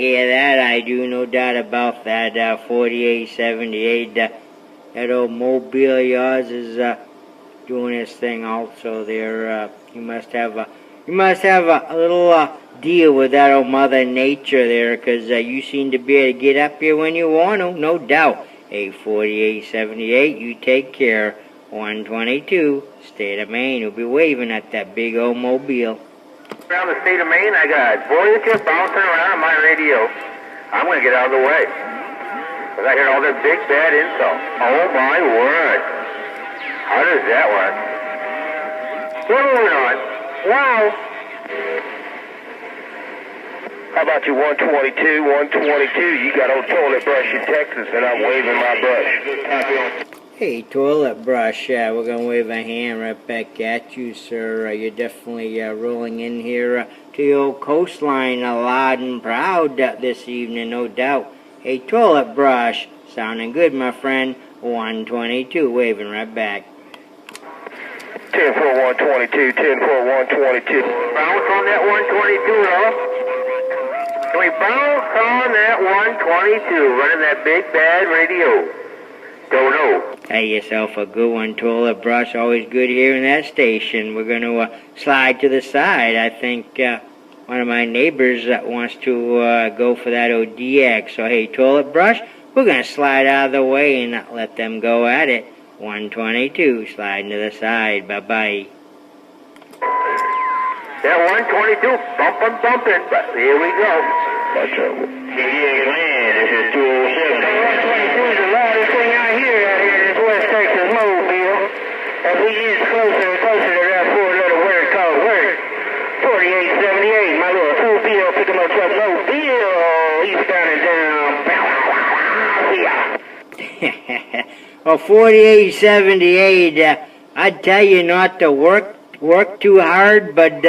hear that. I do, no doubt about that. 4878, that old mobile of yours is doing his thing also there. You must have a little deal with that old Mother Nature there, 'cause you seem to be able to get up here when you want to, no doubt. 4878, you take care. 122, state of Maine. We'll be waving at that big old mobile. Around the state of Maine, I got Voyager bouncing around on my radio. I'm going to get out of the way, because I hear all this big bad intel. Oh my word. How does that work? We're moving on. Wow. How about you 122, 122? You got old toilet brush in Texas, and I'm waving my brush. Hey, toilet brush, we're going to wave a hand right back at you, sir. You're definitely rolling in here to the old coastline loud and proud this evening, no doubt. Hey, toilet brush, sounding good, my friend. 122, waving right back. 10-4-122, 10-4-122. Bounce on that 122, huh? Can we bounce on that 122, running that big bad radio? Don't know. Have yourself a good one, toilet brush. Always good hearing that station. We're going to slide to the side. I think one of my neighbors wants to go for that ODX. So, hey, toilet brush, we're going to slide out of the way and not let them go at it. 122, sliding to the side. Bye-bye. That 122, bumping, but here we go. Watch out. Man, this is 207. That 122 is the loudest thing I hear out here in this West Texas mobile. As we inch closer and closer to that four-letter word called word. 4878, my little full bill, pick him up truck, mobile, eastbound and down. Well, 4878, I'd tell you not to work too hard, but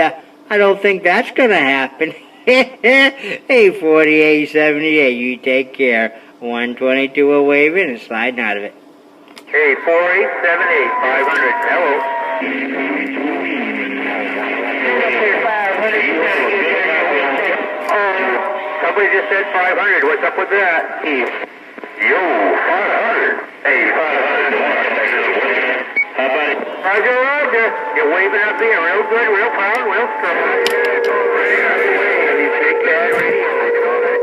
I don't think that's going to happen. Hey, 4878, you take care. 122 are waving and sliding out of it. Hey, 4878, 500, hello. Somebody just said 500, what's up with that? Yo, 500. Hey, 500. How about it? Roger, Roger. You're waving up there real good, real proud, real strong.